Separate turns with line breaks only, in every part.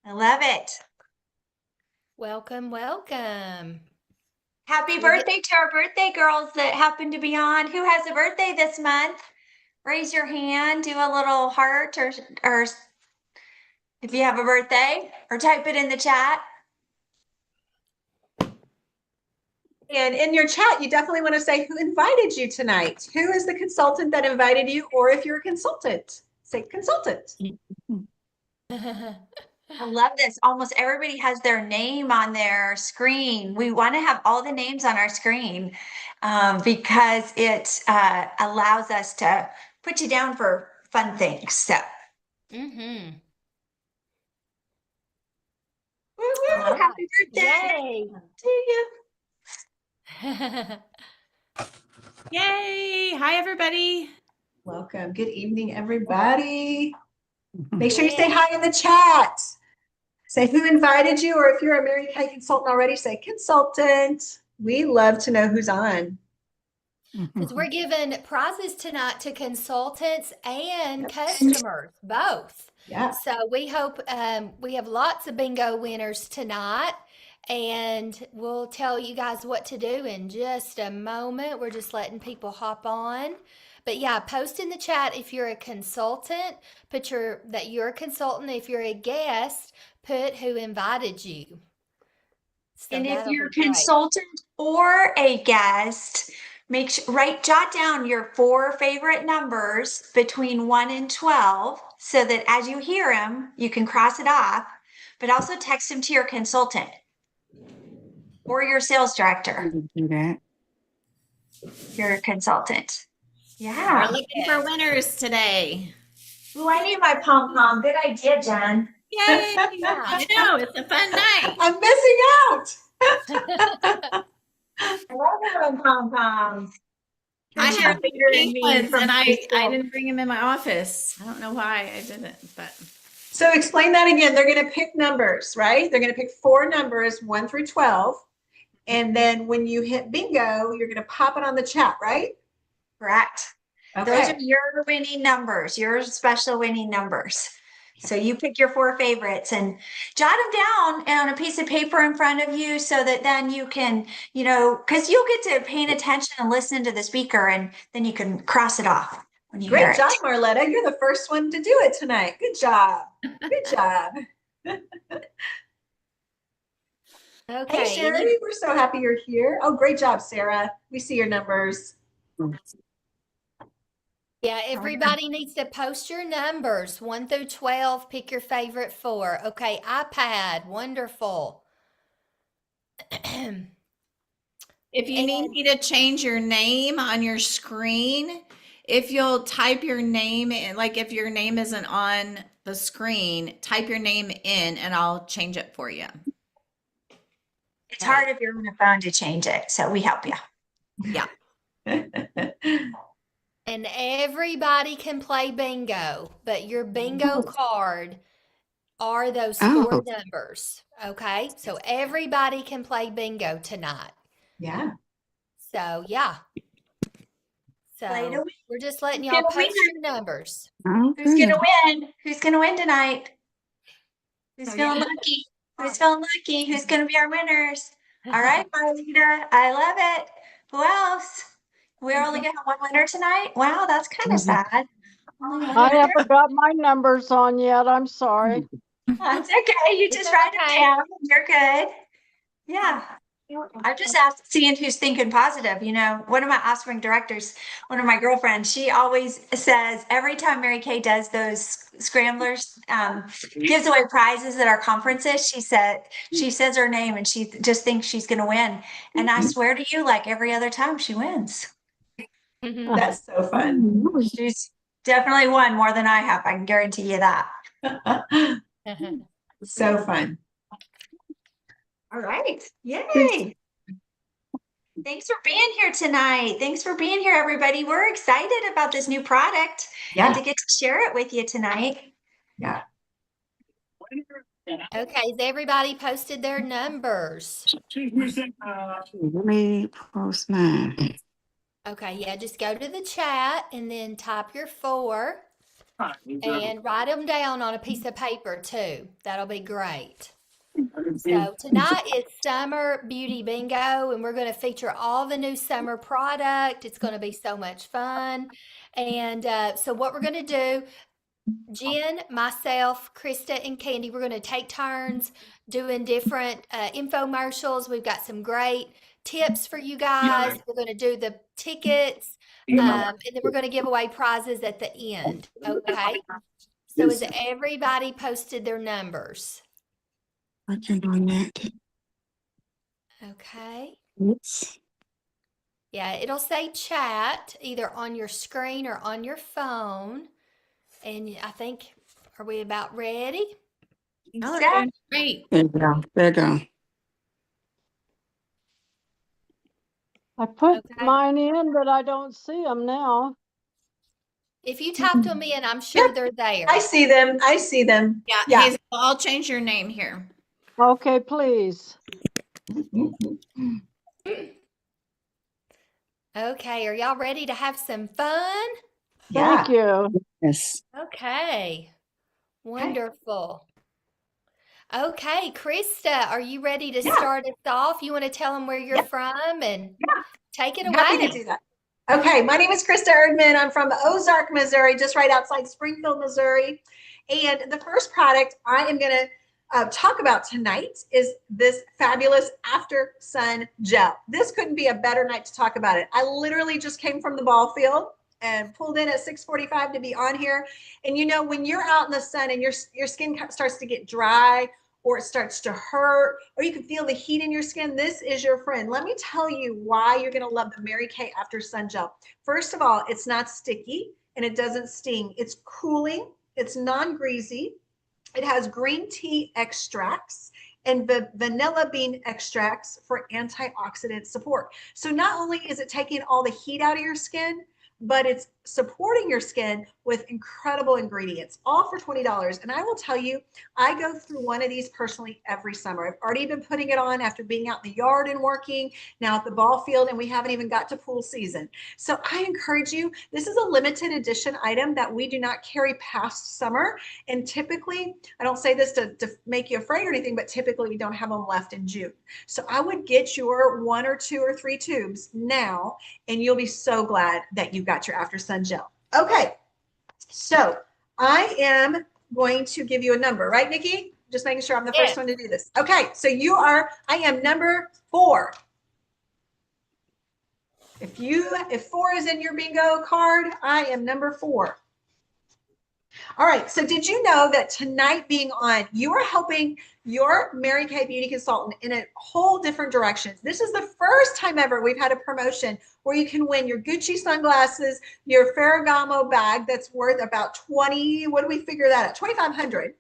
I love it.
Welcome, welcome.
Happy birthday to our birthday girls that happen to be on. Who has a birthday this month? Raise your hand, do a little heart or if you have a birthday, or type it in the chat.
And in your chat, you definitely want to say who invited you tonight. Who is the consultant that invited you? Or if you're a consultant, say consultant.
I love this. Almost everybody has their name on their screen. We want to have all the names on our screen because it allows us to put you down for fun things. So,
Mm-hmm.
woo-woo, happy birthday
Yay.
to you.
Yay! Hi, everybody.
Welcome. Good evening, everybody. Make sure you say hi in the chat. Say who invited you, or if you're a Mary Kay consultant already, say consultant. We love to know who's on.
Because we're giving prizes tonight to consultants and customers, both.
Yeah.
So we hope we have lots of bingo winners tonight, and we'll tell you guys what to do in just a moment. We're just letting people hop on. But yeah, post in the chat if you're a consultant, put that you're a consultant. If you're a guest, put who invited you. So
And if
that'll
you're a
be great.
consultant or a guest, jot down your 4 favorite numbers between 1 and 12 so that as you hear them, you can cross it off, but also text them to your consultant or your sales director.
Do that.
Your consultant.
We're
Yeah.
looking for winners today.
Ooh, I need my pom-pom. Good idea, Jen.
Yay! I know, it's a fun night.
I'm missing out.
I love having pom-poms.
I have
Peter and
pink
me
ones,
from
and I
preschool.
didn't bring them in my office. I don't know why I didn't, but
So explain that again. They're going to pick numbers, right? They're going to pick 4 numbers, 1 through 12. And then when you hit bingo, you're going to pop it on the chat, right?
Correct.
Okay.
Those are your winning numbers, your special winning numbers. So you pick your 4 favorites and jot them down on a piece of paper in front of you so that then you can, because you'll get to paying attention and listen to the speaker, and then you can cross it off when you hear
Great job,
it.
Marletta. You're the first one to do it tonight. Good job. Good job.
Okay.
Hey, Sherry, we're so happy you're here. Oh, great job, Sarah. We see your numbers.
Yeah, everybody needs to post your numbers 1 through 12. Pick your favorite 4. Okay, iPad, wonderful.
if you need me to change your name on your screen, if you'll type your name in, like if your name isn't on the screen, type your name in and I'll change it for you.
It's hard if you're on a phone to change it, so we help you.
Yeah.
And everybody can play bingo, but your bingo card are those 4 numbers. Okay, so everybody can play bingo tonight.
Yeah.
So yeah.
Play to
So
win.
we're just letting
Who's
y'all
gonna win?
post your numbers.
Who's gonna win? Who's gonna win tonight? Who's
Oh,
feeling
yeah.
lucky? Who's feeling lucky? Who's gonna be our winners? All right, Marlita, I love it. Who else? We're only gonna have 1 winner tonight. Wow, that's kind of sad. Only one
I
winner?
haven't got my numbers on yet. I'm sorry.
That's okay. You just write
okay.
it down. You're good. Yeah. I'm just seeing who's thinking positive. One of my offspring directors, one of my girlfriends, she always says every time Mary Kay does those scramblers, gives away prizes at our conferences, she says her name and she just thinks she's going to win. And I swear to you, like every other time she wins.
That's so fun.
She's definitely won more than I have. I can guarantee you that.
So fun.
All right. Yay. Thanks for being here tonight. Thanks for being here, everybody. We're excited about this new product and to get to share it with you tonight.
Yeah.
Okay, has everybody posted their numbers?
Let me post mine.
Okay, yeah, just go to the chat and then type your 4. And write them down on a piece of paper too. That'll be great. So tonight is Summer Beauty Bingo, and we're going to feature all the new summer product. It's going to be so much fun. And so what we're going to do, Jen, myself, Krista, and Candy, we're going to take turns doing different infomercials. We've got some great tips for you guys. We're going to do the tickets, and then we're going to give away prizes at the end. Okay. So has everybody posted their numbers?
Working on that.
Okay.
Oops.
Yeah, it'll say chat either on your screen or on your phone. And I think, are we about ready?
Y'all are doing great.
There you go. There you go.
I put
Okay.
mine in, but I don't see them now.
If you typed them in, I'm sure they're there.
I see them. I see them.
Yeah,
Yeah.
Hazel, I'll change your name here.
Okay, please.
Okay, are y'all ready to have some fun?
Thank you.
Yes.
Okay, wonderful. Okay, Krista, are you ready to
Yeah.
start us off? You want to tell them where you're
Yep.
from and take it
Happy to
away?
do that. Okay, my name is Krista Erdman. I'm from Ozark, Missouri, just right outside Springfield, Missouri. And the first product I am going to talk about tonight is this fabulous After Sun Gel. This couldn't be a better night to talk about it. I literally just came from the ball field and pulled in at 6:45 to be on here. And you know, when you're out in the sun and your skin starts to get dry, or it starts to hurt, or you can feel the heat in your skin, this is your friend. Let me tell you why you're gonna love the Mary Kay After Sun Gel. First of all, it's not sticky and it doesn't sting. It's cooling, it's non-greasy. It has green tea extracts and the vanilla bean extracts for antioxidant support. So not only is it taking all the heat out of your skin, but it's supporting your skin with incredible ingredients, all for $20. And I will tell you, I go through one of these personally every summer. I've already been putting it on after being out in the yard and working, now at the ball field, and we haven't even got to pool season. So I encourage you, this is a limited edition item that we do not carry past summer. And typically, I don't say this to make you afraid or anything, but typically we don't have them left in June. So I would get your 1 or 2 or 3 tubes now, and you'll be so glad that you got your After Sun Gel. Okay, so I am going to give you a number, right, Nikki? Just making sure I'm the first one to do this. Okay, so I am number 4. If 4 is in your bingo card, I am number 4. All right, so did you know that tonight being on, you are helping your Mary Kay beauty consultant in a whole different direction. This is the first time ever we've had a promotion where you can win your Gucci sunglasses, your Ferragamo bag that's worth about 20, what do we figure that at? 2,500.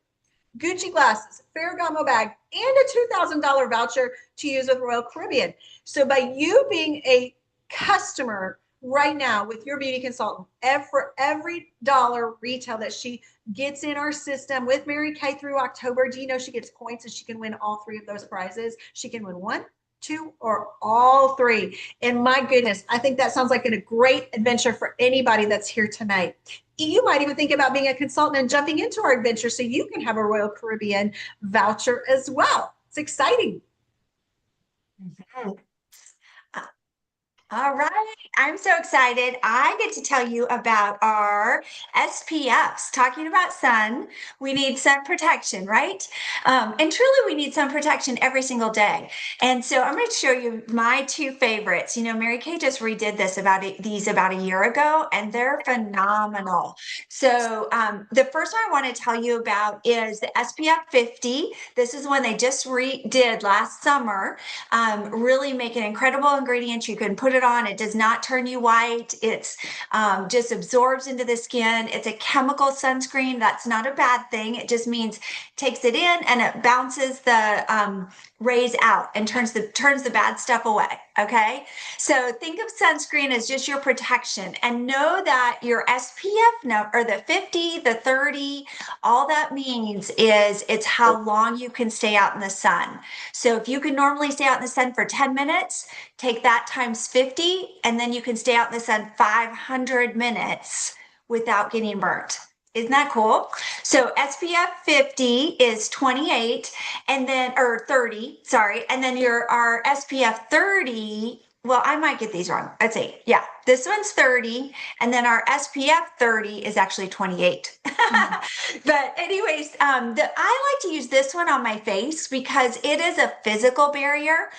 Gucci glasses, Ferragamo bag, and a $2,000 voucher to use with Royal Caribbean. So by you being a customer right now with your beauty consultant, for every dollar retail that she gets in our system with Mary Kay through October, do you know she gets points and she can win all 3 of those prizes? She can win 1, 2, or all 3. And my goodness, I think that sounds like a great adventure for anybody that's here tonight. You might even think about being a consultant and jumping into our adventure so you can have a Royal Caribbean voucher as well. It's exciting.
All right, I'm so excited. I get to tell you about our SPFs. Talking about sun, we need sun protection, right? And truly, we need sun protection every single day. And so I'm going to show you my 2 favorites. You know, Mary Kay just redid these about a year ago, and they're phenomenal. So the first one I want to tell you about is the SPF 50. This is one they just redid last summer. Really make an incredible ingredient. You can put it on. It does not turn you white. It's just absorbs into the skin. It's a chemical sunscreen. That's not a bad thing. It just means takes it in and it bounces the rays out and turns the bad stuff away. Okay. So think of sunscreen as just your protection, and know that your SPF number, or the 50, the 30, all that means is it's how long you can stay out in the sun. So if you can normally stay out in the sun for 10 minutes, take that times 50, and then you can stay out in the sun 500 minutes without getting burnt. Isn't that cool? So SPF 50 is 28 and then, or 30, sorry. And then our SPF 30, well, I might get these wrong. I'd say, yeah, this one's 30. And then our SPF 30 is actually 28. But anyways, I like to use this one on my face because it is a physical barrier.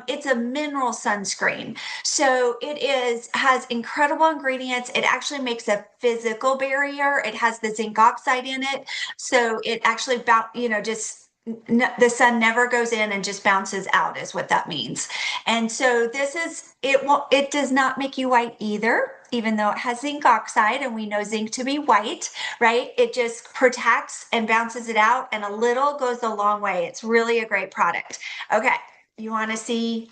It's a mineral sunscreen. So has incredible ingredients. It actually makes a physical barrier. It has the zinc oxide in it. So it actually the sun never goes in and just bounces out is what that means. And so it does not make you white either, even though it has zinc oxide and we know zinc to be white, right? It just protects and bounces it out, and a little goes a long way. It's really a great product. Okay, you want to see?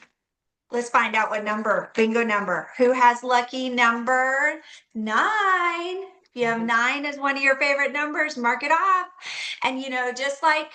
Let's find out what number, bingo number. Who has lucky number 9? If you have 9 as one of your favorite numbers, mark it off. And just like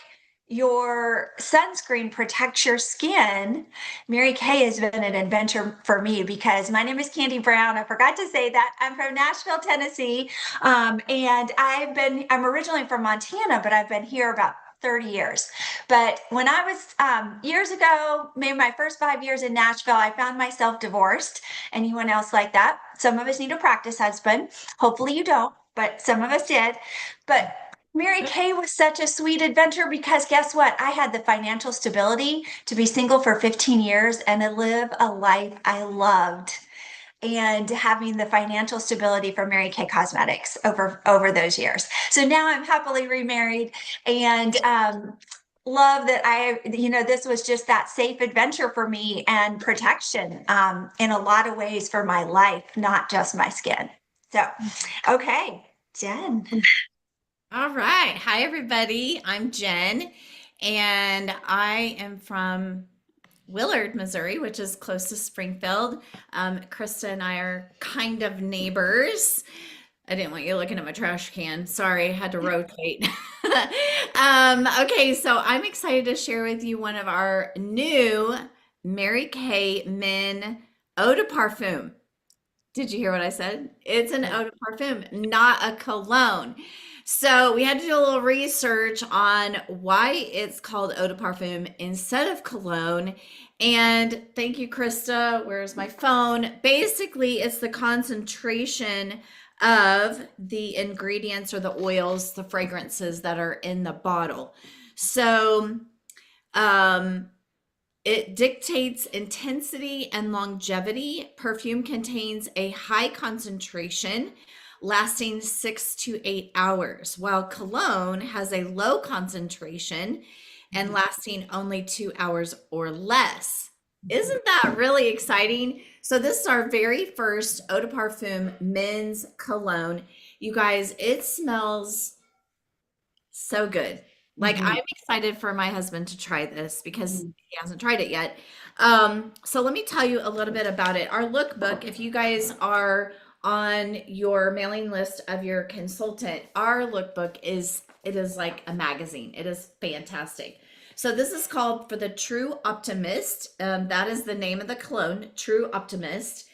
your sunscreen protects your skin, Mary Kay has been an adventure for me because my name is Candy Brown. I forgot to say that. I'm from Nashville, Tennessee. And I'm originally from Montana, but I've been here about 30 years. But when I was years ago, maybe my first 5 years in Nashville, I found myself divorced. Anyone else like that? Some of us need a practice husband. Hopefully you don't, but some of us did. But Mary Kay was such a sweet adventure because guess what? I had the financial stability to be single for 15 years and to live a life I loved, and having the financial stability for Mary Kay Cosmetics over those years. So now I'm happily remarried and love that this was just that safe adventure for me and protection in a lot of ways for my life, not just my skin. So, okay, Jen.
All right. Hi, everybody. I'm Jen, and I am from Willard, Missouri, which is close to Springfield. Krista and I are kind of neighbors. I didn't want you looking at my trash can. Sorry, I had to rotate. Okay, so I'm excited to share with you one of our new Mary Kay Men Eau de Parfum. Did you hear what I said? It's an eau de parfum, not a cologne. So we had to do a little research on why it's called eau de parfum instead of cologne. And thank you, Krista. Where's my phone? Basically, it's the concentration of the ingredients or the oils, the fragrances that are in the bottle. So it dictates intensity and longevity. Perfume contains a high concentration lasting 6 to 8 hours, while cologne has a low concentration and lasting only 2 hours or less. Isn't that really exciting? So this is our very first eau de parfum men's cologne. You guys, it smells so good. Like I'm excited for my husband to try this because he hasn't tried it yet. So let me tell you a little bit about it. Our lookbook, if you guys are on your mailing list of your consultant, our lookbook is like a magazine. It is fantastic. So this is called For the True Optimist. That is the name of the cologne, True Optimist.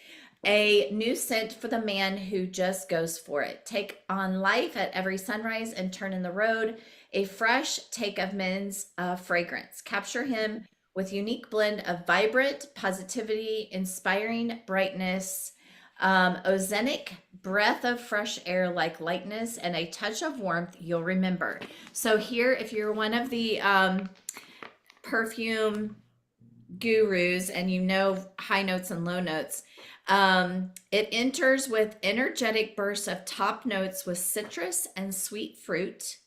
A new scent for the man who just goes for it. Take on life at every sunrise and turn in the road. A fresh take of men's fragrance. Capture him with unique blend of vibrant positivity, inspiring brightness, ozonic breath of fresh air like lightness, and a touch of warmth you'll remember. So here, if you're one of the perfume gurus and you know high notes and low notes, it enters with energetic bursts of top notes with citrus and sweet fruit,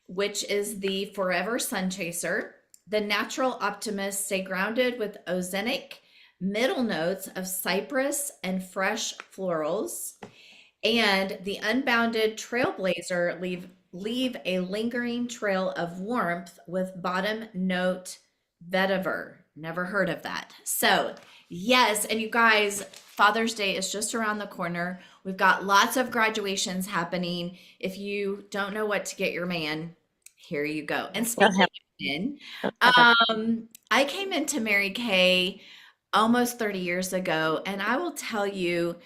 which is the Forever Sun Chaser. The Natural Optimist stay grounded with ozonic middle notes of cypress and fresh florals. And the Unbounded Trailblazer leave a lingering trail of warmth with bottom note vetiver. Never heard of that. So yes, and you guys, Father's Day is just around the corner. We've got lots of graduations happening. If you don't know what to get your man, here you go. And speaking of men, I came into Mary Kay almost 30 years ago, and I will tell you,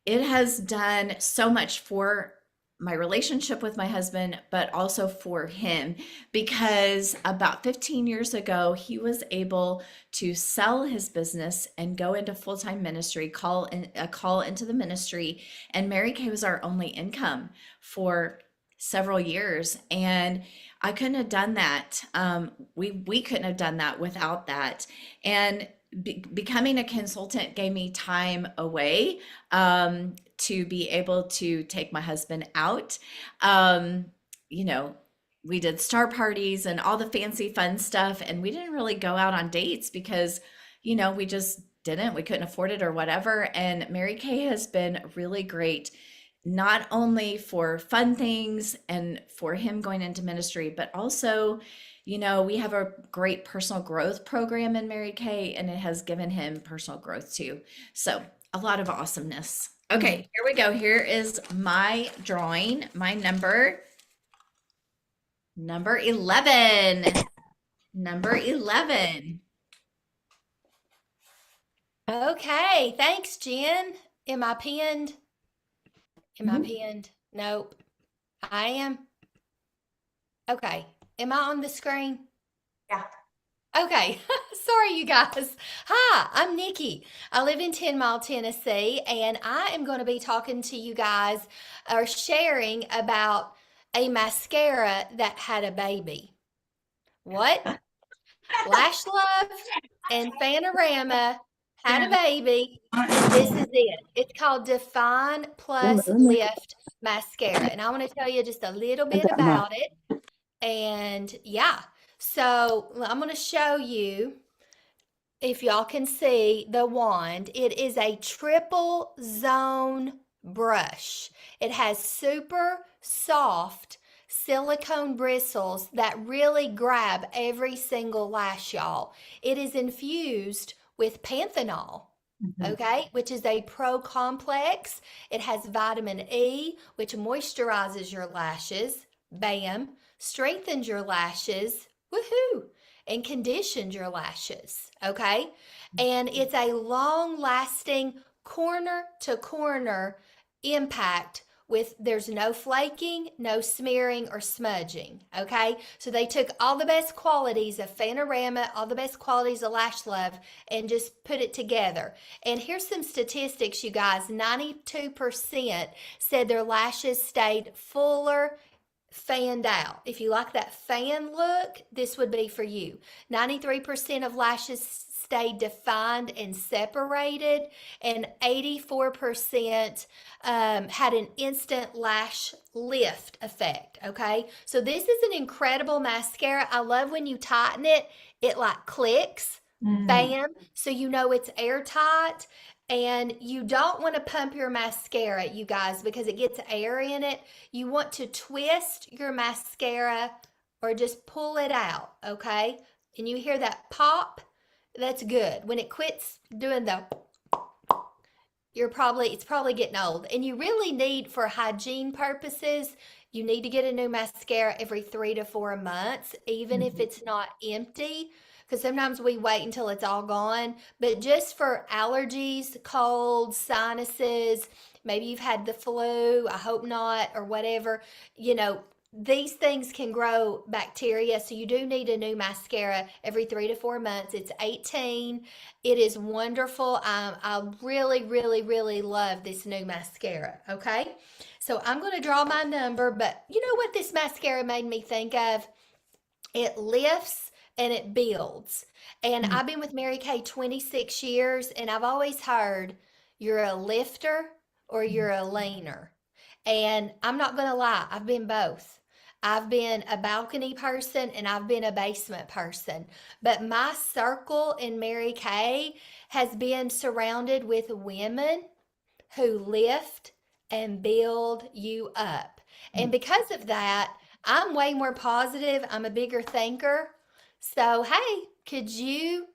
it has done so much for my relationship with my husband, but also for him, because about 15 years ago, he was able to sell his business and go into full-time ministry, call into the ministry. And Mary Kay was our only income for several years. And I couldn't have done that. We couldn't have done that without that. And becoming a consultant gave me time away to be able to take my husband out. You know, we did star parties and all the fancy fun stuff, and we didn't really go out on dates because, you know, we just didn't. We couldn't afford it or whatever. And Mary Kay has been really great, not only for fun things and for him going into ministry, but also, you know, we have a great personal growth program in Mary Kay, and it has given him personal growth too. So a lot of awesomeness. Okay, here we go. Here is my drawing, my number 11. Number 11.
Okay, thanks, Jen. Am I pinned? Am I pinned? Nope. I am. Okay. Am I on the screen?
Yeah.
Okay. Sorry, you guys. Hi, I'm Nikki. I live in 10 Mile, Tennessee, and I am going to be talking to you guys or sharing about a mascara that had a baby. What? Lash Love and Fanorama had a baby. This is it. It's called Define Plus Lift Mascara. And I want to tell you just a little bit about it. And yeah, so I'm going to show you, if y'all can see the wand. It is a triple zone brush. It has super soft silicone bristles that really grab every single lash, y'all. It is infused with panthenol, okay, which is a pro complex. It has vitamin E, which moisturizes your lashes, bam, strengthens your lashes, woohoo, and conditions your lashes, okay? And it's a long-lasting corner-to-corner impact with there's no flaking, no smearing or smudging, okay? So they took all the best qualities of Fanorama, all the best qualities of Lash Love, and just put it together. And here's some statistics, you guys. 92% said their lashes stayed fuller, fanned out. If you like that fan look, this would be for you. 93% of lashes stayed defined and separated, and 84% had an instant lash lift effect, okay? So this is an incredible mascara. I love when you tighten it, it like clicks, bam, so you know it's airtight. And you don't want to pump your mascara, you guys, because it gets air in it. You want to twist your mascara or just pull it out, okay? And you hear that pop? That's good. When it quits doing the, it's probably getting old. And you really need, for hygiene purposes, you need to get a new mascara every 3 to 4 months, even if it's not empty. Because sometimes we wait until it's all gone, but just for allergies, colds, sinuses, maybe you've had the flu, I hope not, or whatever, you know, these things can grow bacteria. So you do need a new mascara every 3 to 4 months. It's $18. It is wonderful. I really, really, really love this new mascara. Okay. So I'm going to draw my number, but you know what this mascara made me think of? It lifts and it builds. And I've been with Mary Kay 26 years, and I've always heard you're a lifter or you're a leaner. And I'm not going to lie, I've been both. I've been a balcony person and I've been a basement person. But my circle in Mary Kay has been surrounded with women who lift and build you up. And because of that, I'm way more positive. I'm a bigger thinker. So, hey,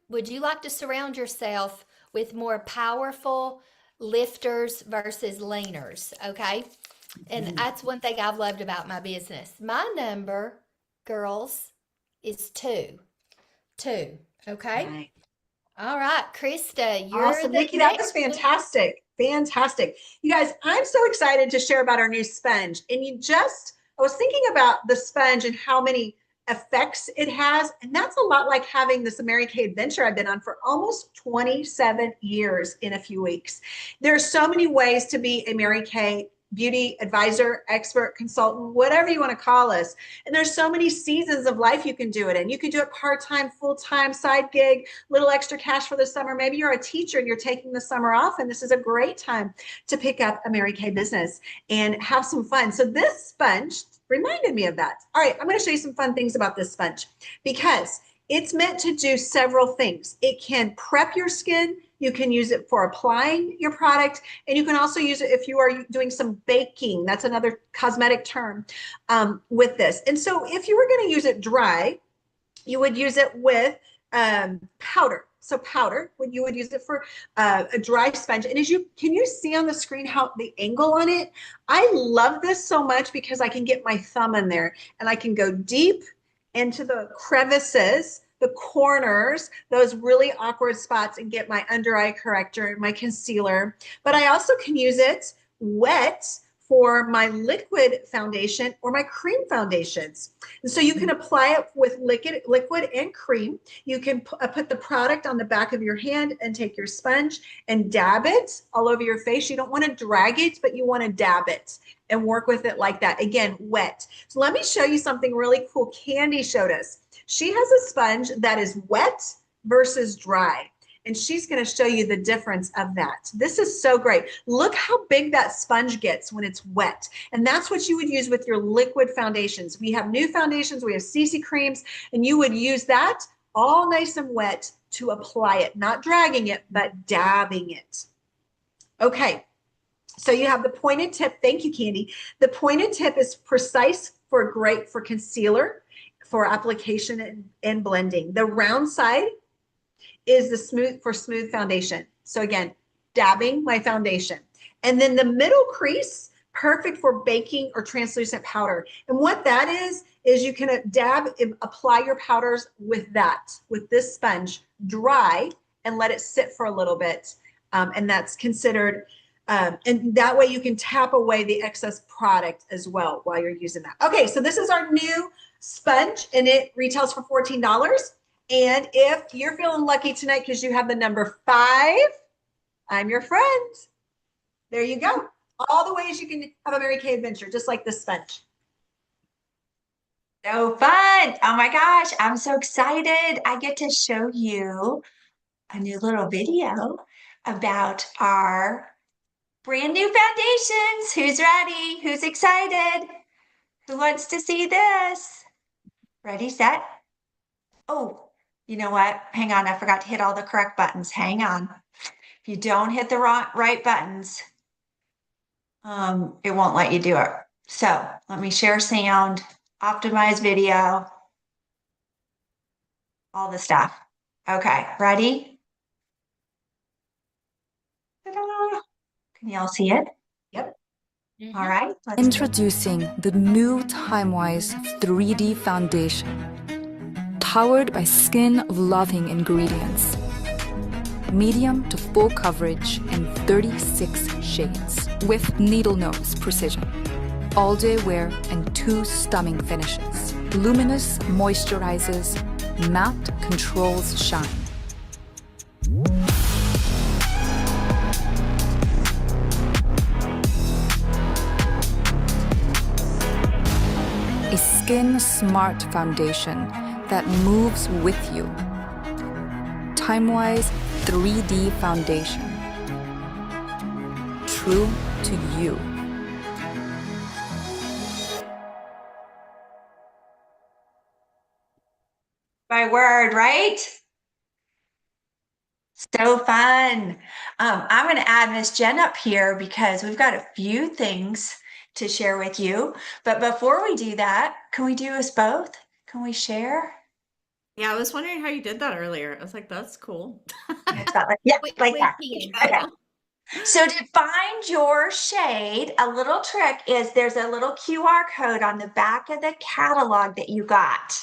would you like to surround yourself with more powerful lifters versus leaners? Okay. And that's one thing I've loved about my business. My number, girls, is 2. 2. Okay.
Right.
All right, Krista, you're
Awesome.
the
Nikki, that was
next one.
fantastic. Fantastic. You guys, I'm so excited to share about our new sponge. And I was thinking about the sponge and how many effects it has. And that's a lot like having this Mary Kay adventure I've been on for almost 27 years in a few weeks. There are so many ways to be a Mary Kay beauty advisor, expert, consultant, whatever you want to call us. And there's so many seasons of life you can do it in. You can do it part-time, full-time, side gig, little extra cash for the summer. Maybe you're a teacher and you're taking the summer off, and this is a great time to pick up a Mary Kay business and have some fun. So this sponge reminded me of that. All right, I'm going to show you some fun things about this sponge because it's meant to do several things. It can prep your skin. You can use it for applying your product, and you can also use it if you are doing some baking. That's another cosmetic term with this. And so if you were going to use it dry, you would use it with powder. So powder, when you would use it for a dry sponge. And can you see on the screen how the angle on it? I love this so much because I can get my thumb in there and I can go deep into the crevices, the corners, those really awkward spots, and get my under eye corrector, my concealer. But I also can use it wet for my liquid foundation or my cream foundations. And so you can apply it with liquid and cream. You can put the product on the back of your hand and take your sponge and dab it all over your face. You don't want to drag it, but you want to dab it and work with it like that. Again, wet. So let me show you something really cool Candy showed us. She has a sponge that is wet versus dry. And she's going to show you the difference of that. This is so great. Look how big that sponge gets when it's wet. And that's what you would use with your liquid foundations. We have new foundations, we have CC creams, and you would use that all nice and wet to apply it, not dragging it, but dabbing it. Okay, so you have the pointed tip. Thank you, Candy. The pointed tip is precise great for concealer, for application and blending. The round side is the smooth foundation. So again, dabbing my foundation. And then the middle crease, perfect for baking or translucent powder. And what that is you can apply your powders with this sponge, dry, and let it sit for a little bit. And that's considered, and that way you can tap away the excess product as well while you're using that. Okay, so this is our new sponge, and it retails for $14. And if you're feeling lucky tonight because you have the number 5, I'm your friend. There you go. All the ways you can have a Mary Kay adventure, just like this sponge.
So fun. Oh my gosh, I'm so excited. I get to show you a new little video about our brand new foundations. Who's ready? Who's excited? Who wants to see this? Ready, set. Oh, you know what? Hang on. I forgot to hit all the correct buttons. Hang on. If you don't hit the right buttons, it won't let you do it. So let me share sound, optimize video, all the stuff. Okay, ready? Ta-da. Can y'all see it?
Yep.
All right.
Introducing the new TimeWise 3D Foundation, powered by skin-loving ingredients. Medium to full coverage in 36 shades with needle nose precision. All-day wear and 2 stunning finishes. Luminous moisturizes, matte controls shine. A skin-smart foundation that moves with you. TimeWise 3D Foundation. True to you.
By word, right? So fun. I'm going to add Miss Jen up here because we've got a few things to share with you. But before we do that, can we do us both? Can we share?
Yeah, I was wondering how you did that earlier. I was like, that's cool.
Yeah,
We
like that.
can.
Okay. So to find your shade, a little trick is there's a little QR code on the back of the catalog that you got.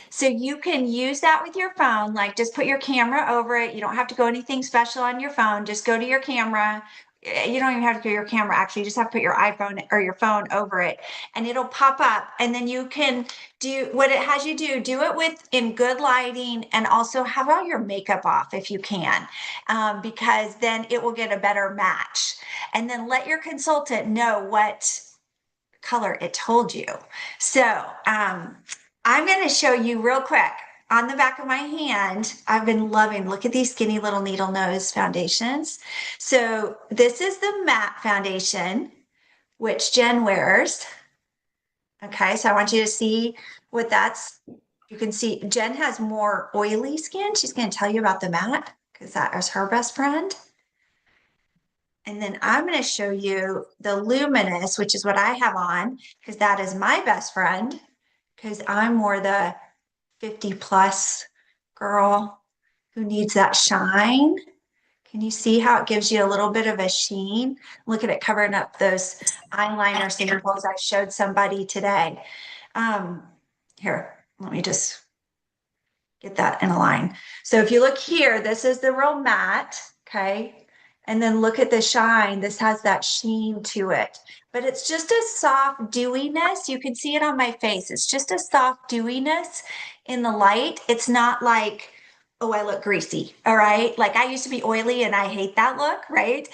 So you can use that with your phone, like just put your camera over it. You don't have to go anything special on your phone. Just go to your camera you don't even have to put your camera, actually, you just have to put your iPhone or your phone over it and it'll pop up. And then you can do what it has you do it with in good lighting, and also have all your makeup off if you can, because then it will get a better match. And then let your consultant know what color it told you. So I'm going to show you real quick on the back of my hand. I've been loving, look at these skinny little needle nose foundations. So this is the matte foundation, which Jen wears. Okay, so I want you to see what that's, you can see Jen has more oily skin. She's going to tell you about the matte because that is her best friend. And then I'm going to show you the luminous, which is what I have on, because that is my best friend, because I'm more the 50 plus girl who needs that shine. Can you see how it gives you a little bit of a sheen? Look at it covering up those eyeliner samples I showed somebody today. Here, let me just get that in a line. So if you look here, this is the real matte, okay? And then look at the shine. This has that sheen to it, but it's just a soft dewiness. You can see it on my face. It's just a soft dewiness in the light. It's not like, oh, I look greasy. All right. Like I used to be oily and I hate that look. Right.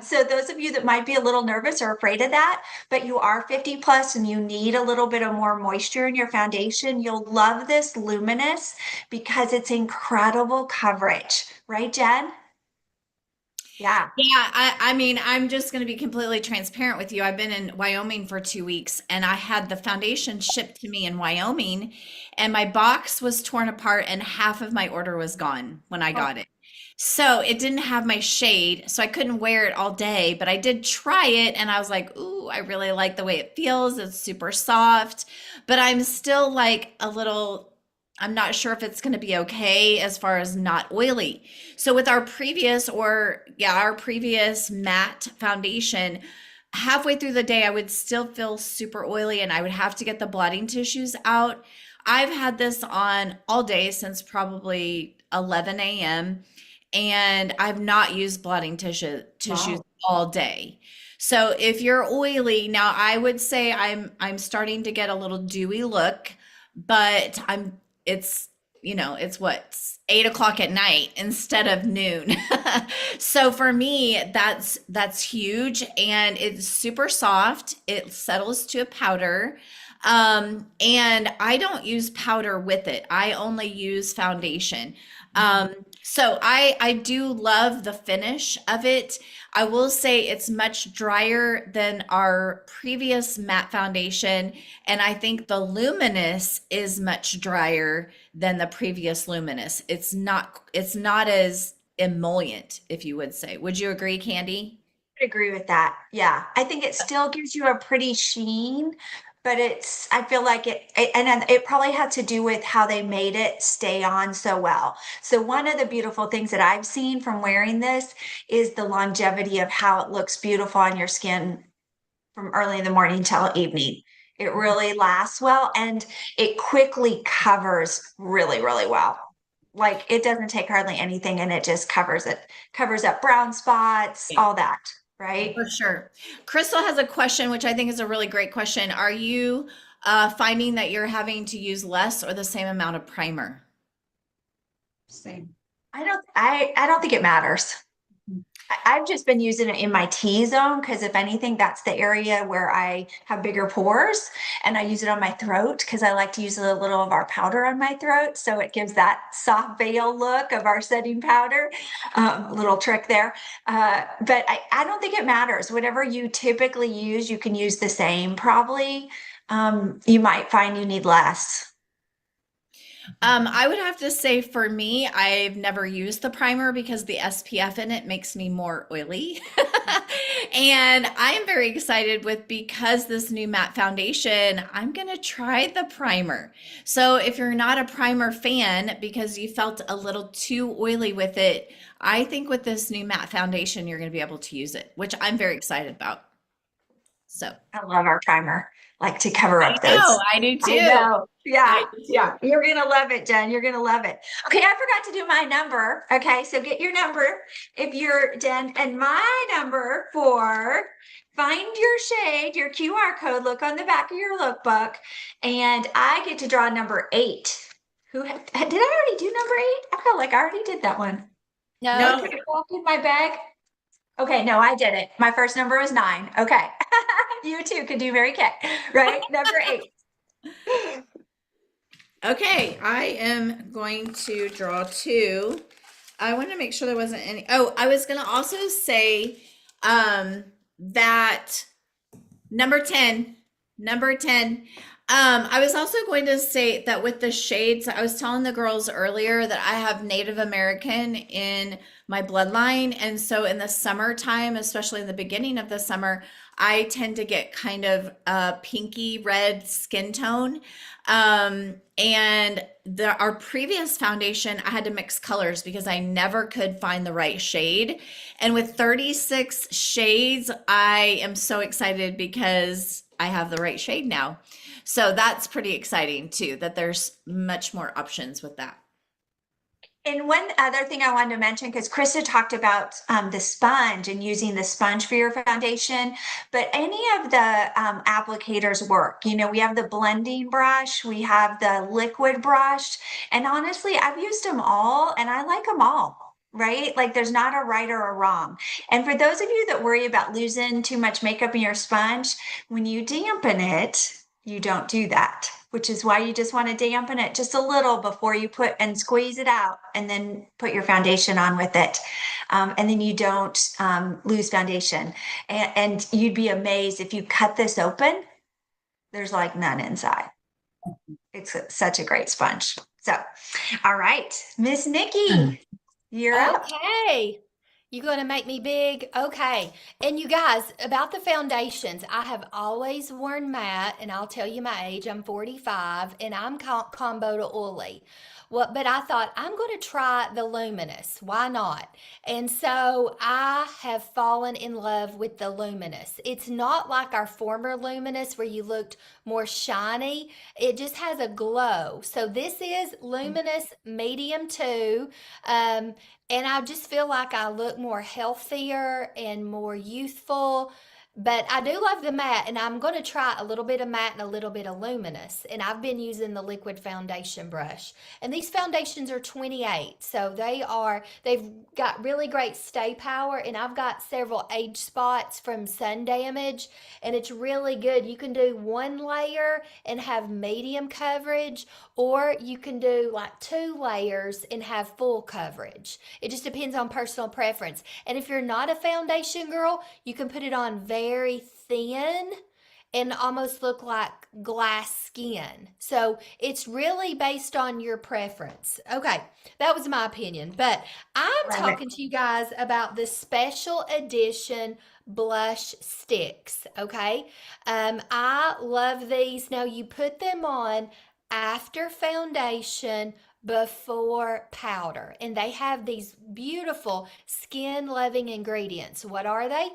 So those of you that might be a little nervous or afraid of that, but you are 50 plus and you need a little bit of more moisture in your foundation, you'll love this luminous because it's incredible coverage. Right, Jen? Yeah.
Yeah, I mean, I'm just going to be completely transparent with you. I've been in Wyoming for 2 weeks and I had the foundation shipped to me in Wyoming and my box was torn apart and half of my order was gone when I got it. So it didn't have my shade, so I couldn't wear it all day, but I did try it and I was like, ooh, I really like the way it feels. It's super soft, but I'm still like a little, I'm not sure if it's going to be okay as far as not oily. So with our previous matte foundation, halfway through the day, I would still feel super oily and I would have to get the blotting tissues out. I've had this on all day since probably 11 a.m. and I've not used blotting tissues all day. So if you're oily, now I would say I'm starting to get a little dewy look, but it's what, 8 o'clock at night instead of noon. So for me, that's huge and it's super soft. It settles to a powder. And I don't use powder with it. I only use foundation. So I do love the finish of it. I will say it's much drier than our previous matte foundation. And I think the luminous is much drier than the previous luminous. It's not as emollient, if you would say. Would you agree, Candy?
I agree with that. Yeah. I think it still gives you a pretty sheen, but I feel like it probably had to do with how they made it stay on so well. So one of the beautiful things that I've seen from wearing this is the longevity of how it looks beautiful on your skin from early in the morning till evening. It really lasts well and it quickly covers really, really well. Like it doesn't take hardly anything and it just covers up brown spots, all that. Right?
For sure. Crystal has a question, which I think is a really great question. Are you finding that you're having to use less or the same amount of primer?
Same.
I don't think it matters. I've just been using it in my T-zone because if anything, that's the area where I have bigger pores, and I use it on my throat because I like to use a little of our powder on my throat. So it gives that soft veil look of our setting powder, a little trick there. But I don't think it matters. Whatever you typically use, you can use the same probably. You might find you need less.
I would have to say for me, I've never used the primer because the SPF in it makes me more oily. And I'm very excited because this new matte foundation, I'm going to try the primer. So if you're not a primer fan because you felt a little too oily with it, I think with this new matte foundation, you're going to be able to use it, which I'm very excited about. So
I love our primer, like to cover up those.
I do too.
I know. Yeah, yeah, you're gonna love it, Jen. You're gonna love it. Okay, I forgot to do my number. Okay, so get your number if you're Jen, and my number for find your shade, your QR code. Look on the back of your lookbook, and I get to draw number 8. Did I already do number 8? I felt like I already did that one.
No,
Put it back in my bag. Okay, no, I did it. My first number was 9. Okay, you too could do Mary Kay, right? Number 8.
Okay, I am going to draw 2. I want to make sure there wasn't any. Oh, I was going to also say that number 10. I was also going to say that with the shades, I was telling the girls earlier that I have Native American in my bloodline. And so in the summertime, especially in the beginning of the summer, I tend to get kind of a pinky red skin tone. And our previous foundation, I had to mix colors because I never could find the right shade. And with 36 shades, I am so excited because I have the right shade now. So that's pretty exciting too, that there's much more options with that.
And one other thing I wanted to mention, because Krista talked about the sponge and using the sponge for your foundation, but any of the applicators work. You know, we have the blending brush, we have the liquid brush, and honestly, I've used them all and I like them all. Right? Like there's not a right or a wrong. And for those of you that worry about losing too much makeup in your sponge, when you dampen it, you don't do that, which is why you just want to dampen it just a little before you put and squeeze it out and then put your foundation on with it. And then you don't lose foundation. And you'd be amazed if you cut this open, there's like none inside. It's such a great sponge. So, all right, Miss Nikki, you're up.
okay. You're going to make me big? Okay. And you guys, about the foundations, I have always worn matte, and I'll tell you my age. I'm 45, and I'm combo to oily. Well, but I thought I'm going to try the luminous. Why not? And so I have fallen in love with the luminous. It's not like our former luminous where you looked more shiny. It just has a glow. So this is luminous medium 2. And I just feel like I look more healthier and more youthful. But I do love the matte, and I'm going to try a little bit of matte and a little bit of luminous. And I've been using the liquid foundation brush. And these foundations are 28, so they've got really great stay power. And I've got several age spots from sun damage, and it's really good. You can do 1 layer and have medium coverage, or you can do like 2 layers and have full coverage. It just depends on personal preference. And if you're not a foundation girl, you can put it on very thin and almost look like glass skin. So it's really based on your preference. Okay, that was my opinion. But I'm talking to you guys about the special edition blush sticks. Okay, I love these. Now you put them on after foundation, before powder, and they have these beautiful skin loving ingredients. What are they?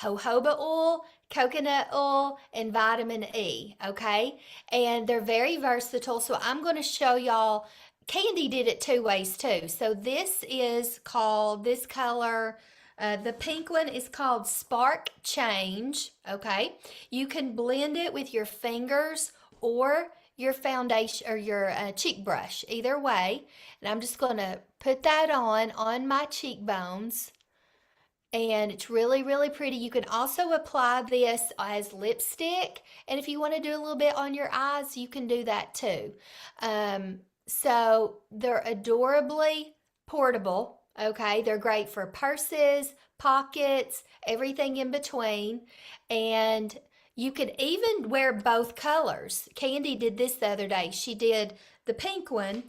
Jojoba oil, coconut oil, and vitamin E. Okay, and they're very versatile. So I'm going to show y'all. Candy did it 2 ways too. So this is called, this color, the pink one is called Spark Change. Okay, you can blend it with your fingers or your foundation or your cheek brush, either way. And I'm just going to put that on my cheekbones. And it's really, really pretty. You can also apply this as lipstick. And if you want to do a little bit on your eyes, you can do that too. So they're adorably portable. Okay, they're great for purses, pockets, everything in between. And you could even wear both colors. Candy did this the other day. She did the pink one,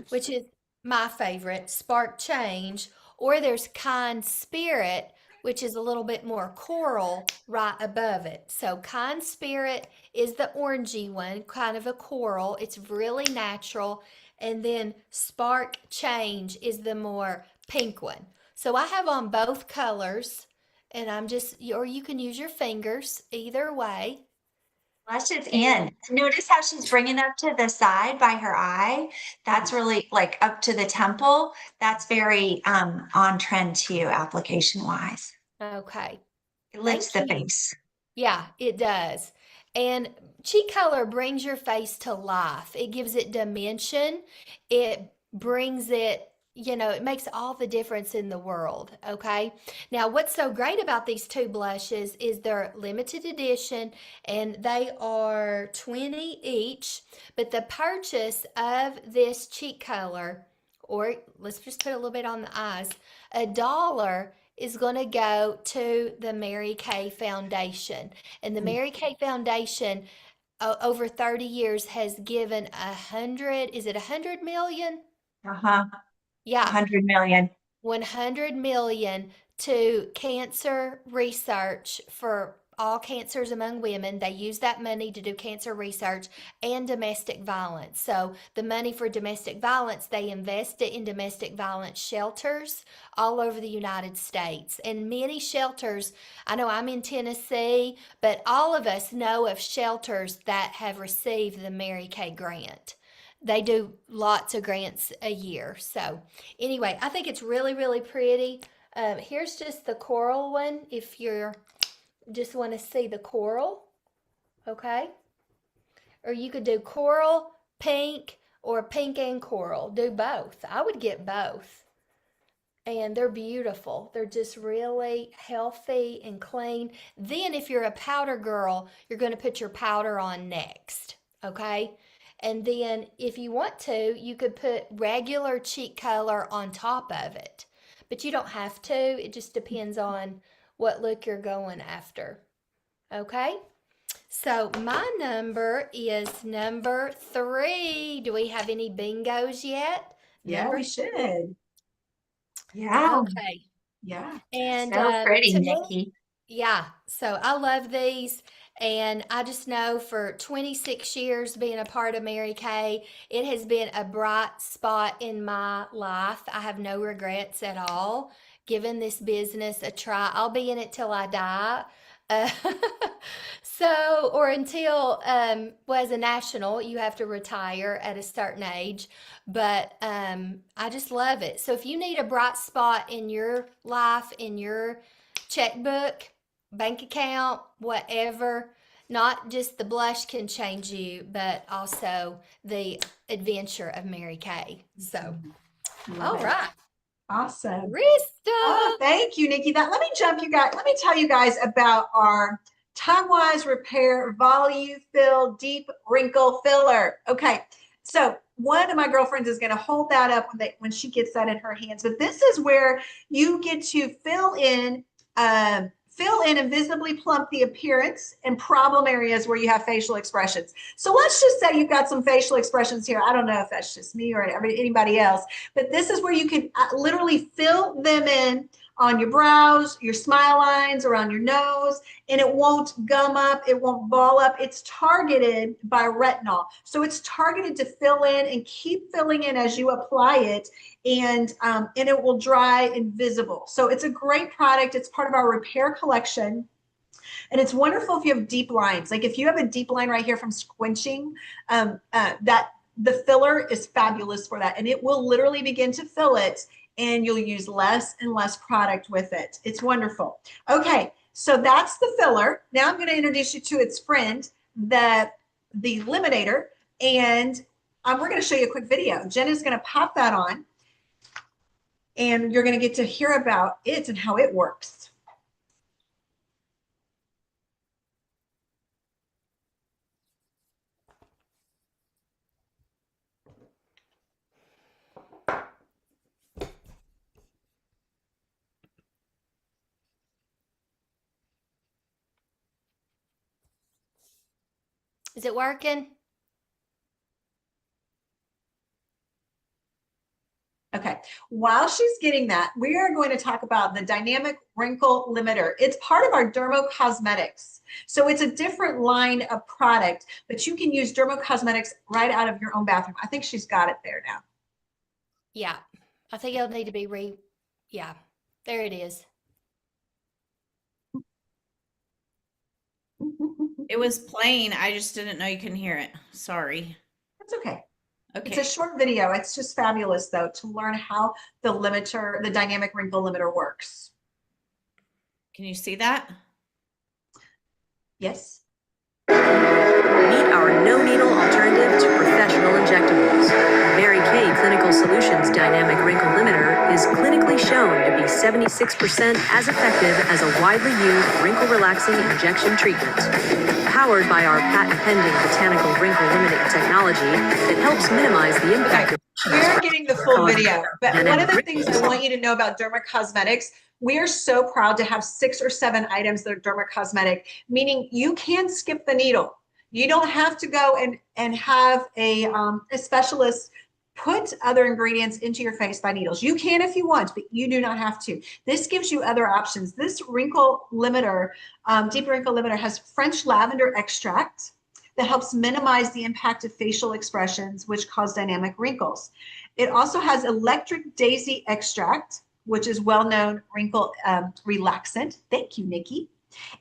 which is my favorite, Spark Change, or there's Kind Spirit, which is a little bit more coral right above it. So Kind Spirit is the orangey one, kind of a coral. It's really natural. And then Spark Change is the more pink one. So I have on both colors. And I'm just, or you can use your fingers, either way.
Blush is in. Notice how she's bringing up to the side by her eye. That's really like up to the temple. That's very on trend too, application wise.
Okay.
It lifts the
Thank you.
face.
Yeah, it does. And cheek color brings your face to life. It gives it dimension. It brings it, it makes all the difference in the world. Okay. Now, what's so great about these two blushes is they're limited edition and they are 20 each. But the purchase of this cheek color, or let's just put a little bit on the eyes, $1 is going to go to the Mary Kay Foundation. And the Mary Kay Foundation, over 30 years, has given 100 million?
Uh-huh.
Yeah,
100 million.
100 million to cancer research for all cancers among women. They use that money to do cancer research and domestic violence. So the money for domestic violence, they invest it in domestic violence shelters all over the United States. And many shelters, I know I'm in Tennessee, but all of us know of shelters that have received the Mary Kay grant. They do lots of grants a year. So anyway, I think it's really, really pretty. Here's just the coral one if you're just want to see the coral, okay? Or you could do coral, pink, or pink and coral. Do both. I would get both. And they're beautiful. They're just really healthy and clean. Then if you're a powder girl, you're going to put your powder on next, okay? And then if you want to, you could put regular cheek color on top of it. But you don't have to. It just depends on what look you're going after. Okay? So my number is number 3. Do we have any bingos yet?
Yeah,
Number
we should.
Yeah.
Okay.
Yeah.
And
So pretty,
to me,
Nikki.
yeah, so I love these. And I just know for 26 years being a part of Mary Kay, it has been a bright spot in my life. I have no regrets at all giving this business a try. I'll be in it till I die. Uh, or until, well, as a national, you have to retire at a certain age. But I just love it. So if you need a bright spot in your life, in your checkbook, bank account, whatever. Not just the blush can change you, but also the adventure of Mary Kay. So, all
Love it.
right,
Awesome.
Krista.
Oh, thank you, Nikki. Let me tell you guys about our Time-Wise Repair Volume Fill Deep Wrinkle Filler. Okay, so one of my girlfriends is going to hold that up when she gets that in her hands. But this is where you get to fill in and visibly plump the appearance and problem areas where you have facial expressions. So let's just say you've got some facial expressions here. I don't know if that's just me or anybody else, but this is where you can literally fill them in on your brows, your smile lines, around your nose, and it won't gum up, it won't ball up. It's targeted by retinol. So it's targeted to fill in and keep filling in as you apply it, and it will dry invisible. So it's a great product. It's part of our repair collection. And it's wonderful if you have deep lines. Like if you have a deep line right here from squinching, that the filler is fabulous for that. And it will literally begin to fill it, and you'll use less and less product with it. It's wonderful. Okay, so that's the filler. Now I'm going to introduce you to its friend, the Eliminator, and we're going to show you a quick video. Jen is going to pop that on, and you're going to get to hear about it and how it works.
Is it working?
Okay, while she's getting that, we are going to talk about the Dynamic Wrinkle Limiter. It's part of our Dermo Cosmetics. So it's a different line of product, but you can use Dermo Cosmetics right out of your own bathroom. I think she's got it there now.
Yeah, I think it'll need to be yeah, there it is.
It was playing. I just didn't know you can hear it. Sorry.
That's okay. It's
Okay.
a short video. It's just fabulous though to learn how the dynamic wrinkle limiter works.
Can you see that?
Yes.
Meet our no-needle alternative to professional injectables. Mary Kay Clinical Solutions Dynamic Wrinkle Limiter is clinically shown to be 76% as effective as a widely used wrinkle-relaxing injection treatment. Powered by our patent-pending botanical wrinkle limiting technology that helps minimize the impact of
We're getting the full video, but one of the things I want you to know about Derma Cosmetics, we are so proud to have 6 or 7 items that are Derma Cosmetic, meaning you can skip the needle. You don't have to go and have a specialist put other ingredients into your face by needles. You can if you want, but you do not have to. This gives you other options. This wrinkle limiter, deep wrinkle limiter, has French lavender extract that helps minimize the impact of facial expressions, which cause dynamic wrinkles. It also has electric daisy extract, which is well-known wrinkle relaxant. Thank you, Nikki.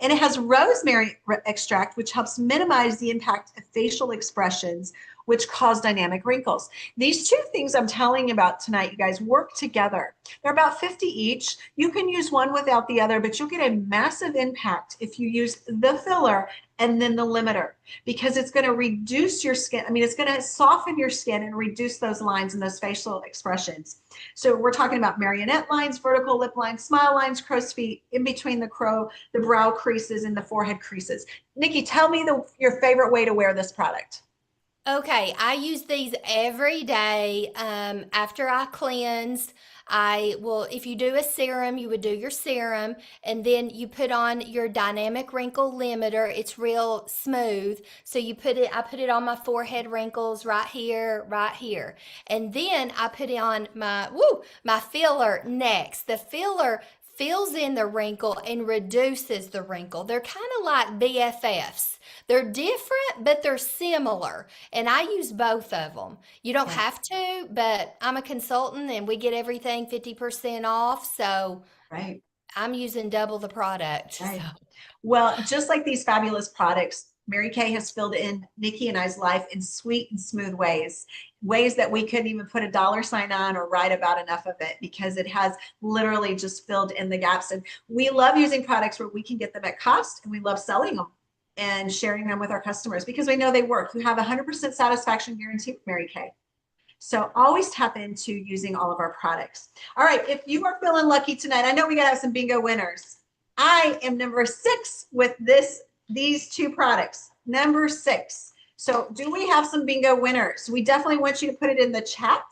And it has rosemary extract, which helps minimize the impact of facial expressions, which cause dynamic wrinkles. These 2 things I'm telling you about tonight, you guys, work together. They're about 50 each. You can use one without the other, but you'll get a massive impact if you use the filler and then the limiter, because it's going to reduce your skin. I mean, it's going to soften your skin and reduce those lines and those facial expressions. So we're talking about marionette lines, vertical lip lines, smile lines, crow's feet, in between the brow creases and the forehead creases. Nikki, tell me your favorite way to wear this product.
Okay, I use these every day after I cleanse. I will, if you do a serum, you would do your serum and then you put on your dynamic wrinkle limiter. It's real smooth. So I put it on my forehead wrinkles right here. And then I put it on my filler next. The filler fills in the wrinkle and reduces the wrinkle. They're kind of like BFFs. They're different, but they're similar. And I use both of them. You don't have to, but I'm a consultant and we get everything 50% off. So
Right.
I'm using double the product.
Right.
So.
Well, just like these fabulous products, Mary Kay has filled in Nikki and I's life in sweet and smooth ways that we couldn't even put a dollar sign on or write about enough of it, because it has literally just filled in the gaps. And we love using products where we can get them at cost, and we love selling them and sharing them with our customers because we know they work. You have 100% satisfaction guarantee with Mary Kay. So always tap into using all of our products. All right, if you are feeling lucky tonight, I know we gotta have some bingo winners. I am number 6 with these 2 products, number 6. So do we have some bingo winners? We definitely want you to put it in the chat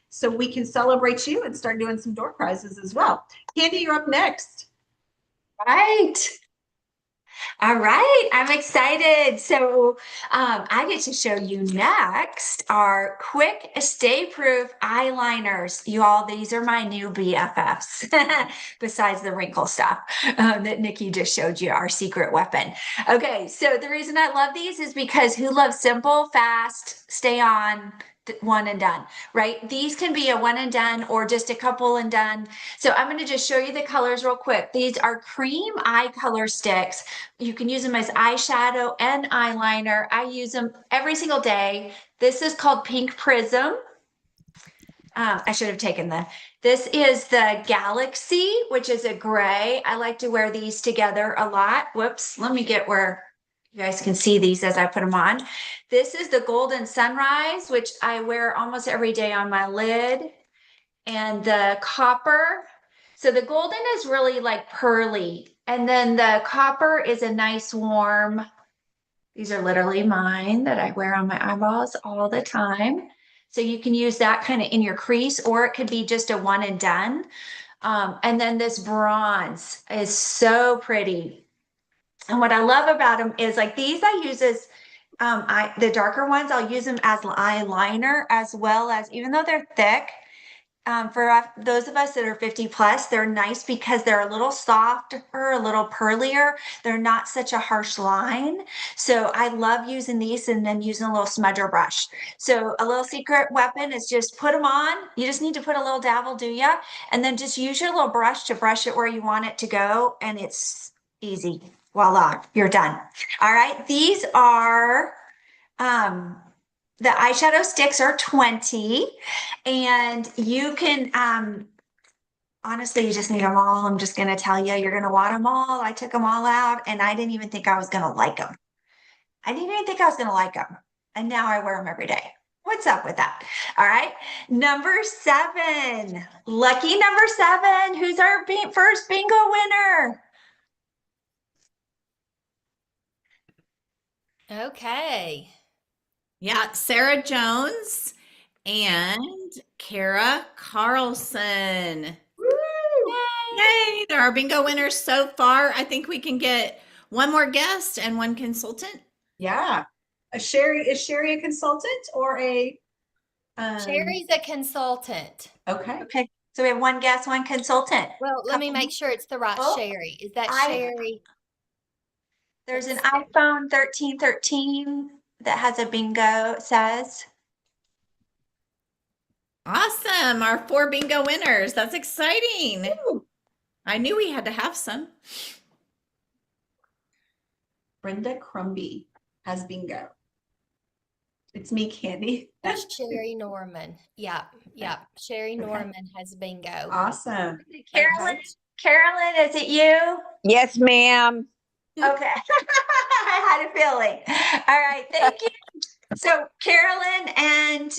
so we can celebrate you and start doing some door prizes as well. Candy, you're up next.
Right. All right, I'm excited. So I get to show you next our quick stay proof eyeliners. You all, these are my new BFFs besides the wrinkle stuff that Nikki just showed you, our secret weapon. Okay, so the reason I love these is because who loves simple, fast, stay on, one and done, right? These can be a one and done or just a couple and done. So I'm going to just show you the colors real quick. These are cream eye color sticks. You can use them as eyeshadow and eyeliner. I use them every single day. This is called Pink Prism. I should have taken this is the Galaxy, which is a gray. I like to wear these together a lot. Whoops, let me get where you guys can see these as I put them on. This is the Golden Sunrise, which I wear almost every day on my lid. And the copper. So the golden is really like pearly. And then the copper is a nice warm. These are literally mine that I wear on my eyeballs all the time. So you can use that kind of in your crease, or it could be just a one and done. And then this bronze is so pretty. And what I love about them is like these I use as the darker ones, I'll use them as eyeliner as well as, even though they're thick, for those of us that are 50 plus, they're nice because they're a little softer, a little pearlier. They're not such a harsh line. So I love using these and then using a little smudger brush. So a little secret weapon is just put them on. You just need to put a little dab, will do ya. And then just use your little brush to brush it where you want it to go. And it's easy. voila, you're done. All right. These are, the eyeshadow sticks are 20 and you can, honestly, you just need them all. I'm just going to tell you, you're going to want them all. I took them all out and I didn't even think I was going to like them. I didn't even think I was going to like them. And now I wear them every day. What's up with that? All right. Number 7, lucky number 7. Who's our first bingo winner?
Okay.
Yeah, Sarah Jones and Kara Carlson. Yay! They're our bingo winners so far. I think we can get one more guest and one consultant.
Yeah. Is Sherry a consultant or a?
Sherry's a consultant.
Okay.
Okay. So we have one guest, one consultant.
Well, let me make sure it's the right
Oh,
Sherry. Is that
I-
Sherry?
There's an iPhone 1313 that has a bingo, it says.
Awesome. Our 4 bingo winners. That's exciting. I knew we had to have some.
Brenda Crumby has bingo. It's me, Candy.
That's Sherry Norman. Yep. Sherry
Okay.
Norman has bingo.
Awesome.
Carolyn, Carolyn, is it you?
Yes, ma'am.
Okay. I had a feeling. All right. Thank you. So Carolyn and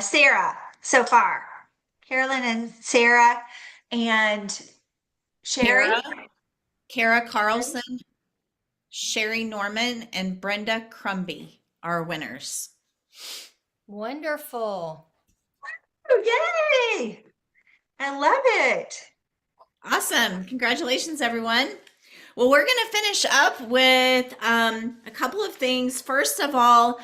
Sarah so far. Carolyn and Sarah and Sherry.
Kara Carlson, Sherry Norman, and Brenda Crumby are winners.
Wonderful.
Oh, yay. I love it.
Awesome. Congratulations, everyone. Well, we're going to finish up with a couple of things. First of all,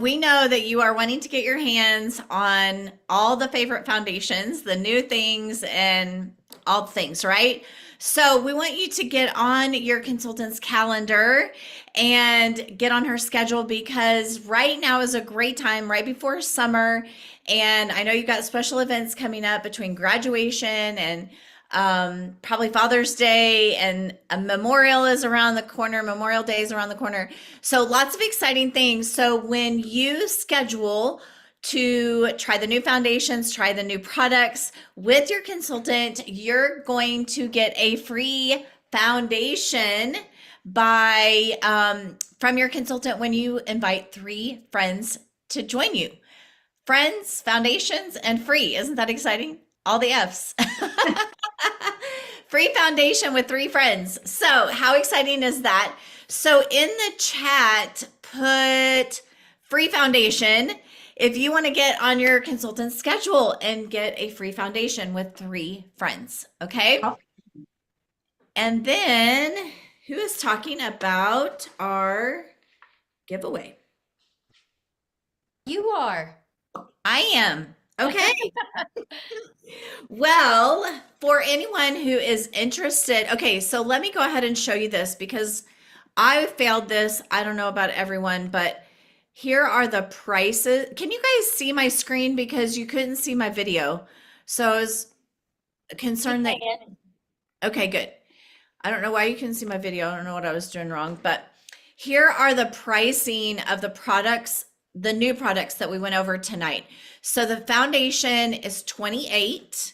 we know that you are wanting to get your hands on all the favorite foundations, the new things, and all the things, right? So we want you to get on your consultant's calendar and get on her schedule, because right now is a great time right before summer. And I know you've got special events coming up between graduation and probably Father's Day, and a Memorial is around the corner. Memorial Day is around the corner. So lots of exciting things. So when you schedule to try the new foundations, try the new products with your consultant, you're going to get a free foundation by from your consultant when you invite 3 friends to join you. Friends, foundations, and free. Isn't that exciting? All the F's. Free foundation with 3 friends. So how exciting is that? So in the chat, put free foundation if you want to get on your consultant's schedule and get a free foundation with 3 friends. Okay.
Okay.
And then who is talking about our giveaway?
You are.
I am. Okay. Well, for anyone who is interested, okay, so let me go ahead and show you this, because I failed this. I don't know about everyone, but here are the prices. Can you guys see my screen? Because you couldn't see my video. So I was concerned that, okay, good. I don't know why you couldn't see my video. I don't know what I was doing wrong, but here are the pricing of the products, the new products that we went over tonight. So the foundation is $28.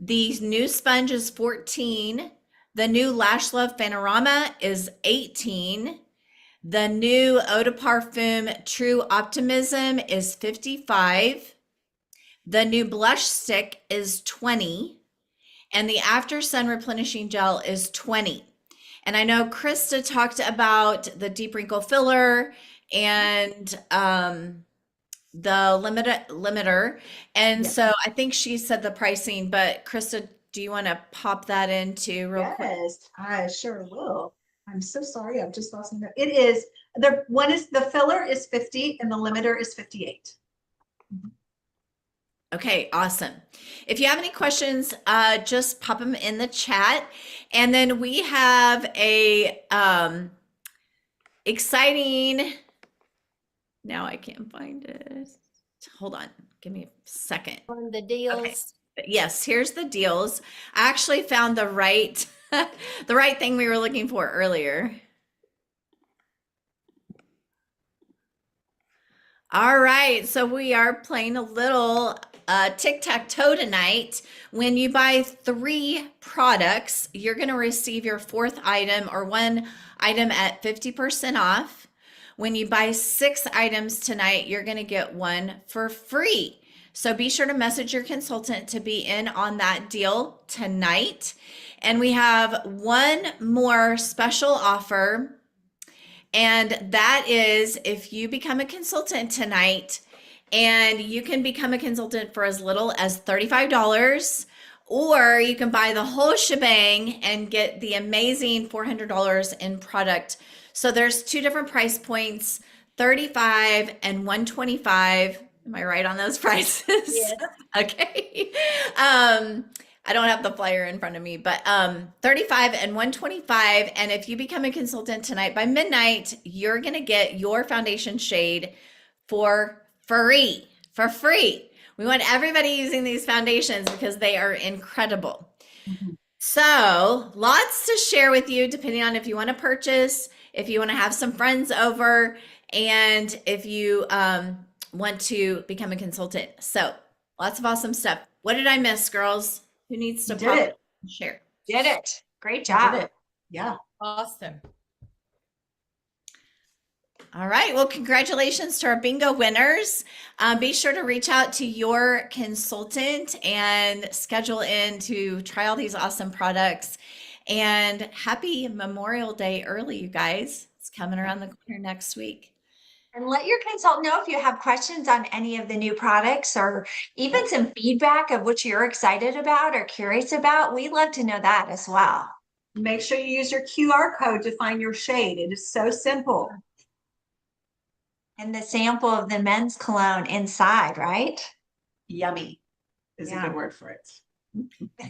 The new sponge is $14. The new Lash Love Panorama is $18. The new Eau de Parfum True Optimism is $55. The new blush stick is $20. And the After Sun Replenishing Gel is $20. And I know Krista talked about the deep wrinkle filler and the limiter. And so I think she said the pricing, but Krista, do you want to pop that into real quick?
Yes, I sure will. I'm so sorry. I've just lost my note. It is the filler is 50 and the limiter is 58.
Okay, awesome. If you have any questions, just pop them in the chat. And then we have a exciting, now I can't find it. Hold on, give me a second.
On the deals.
Okay. Yes, here's the deals. I actually found the right The right thing we were looking for earlier. All right, so we are playing a little tic-tac-toe tonight. When you buy 3 products, you're going to receive your 4th item or 1 item at 50% off. When you buy 6 items tonight, you're going to get 1 for free. So be sure to message your consultant to be in on that deal tonight. And we have one more special offer. And that is if you become a consultant tonight, and you can become a consultant for as little as $35, or you can buy the whole shebang and get the amazing $400 in product. So there's 2 different price points, $35 and $125. Am I right on those prices?
Yes.
Okay. I don't have the flyer in front of me, but $35 and $125. And if you become a consultant tonight by midnight, you're going to get your foundation shade for free. For free. We want everybody using these foundations because they are incredible. So lots to share with you, depending on if you want to purchase, if you want to have some friends over, and if you want to become a consultant. So lots of awesome stuff. What did I miss, girls? Who needs to
You did
pop
it.
and share?
Did it. Great
Did
job.
it. Yeah.
Awesome.
All right. Well, congratulations to our bingo winners. Be sure to reach out to your consultant and schedule in to try all these awesome products. And happy Memorial Day early, you guys. It's coming around the corner next week.
And let your consultant know if you have questions on any of the new products or even some feedback of what you're excited about or curious about. We'd love to know that as well.
Make sure you use your QR code to find your shade. It is so simple.
And the sample of the men's cologne inside, right?
Yummy is a
Yeah.
good word for it.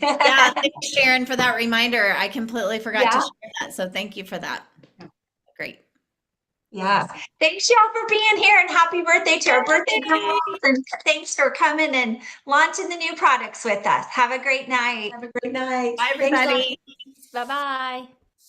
Yeah, thanks, Sharon, for that reminder. I completely forgot to
Yeah.
share that. So thank you for that. Great.
Yeah. Thanks, y'all, for being here and happy birthday to our birthday girls. And thanks for coming and launching the new products with us. Have a great night.
Have a great night.
Bye,
Thanks,
everybody.
Bye-bye.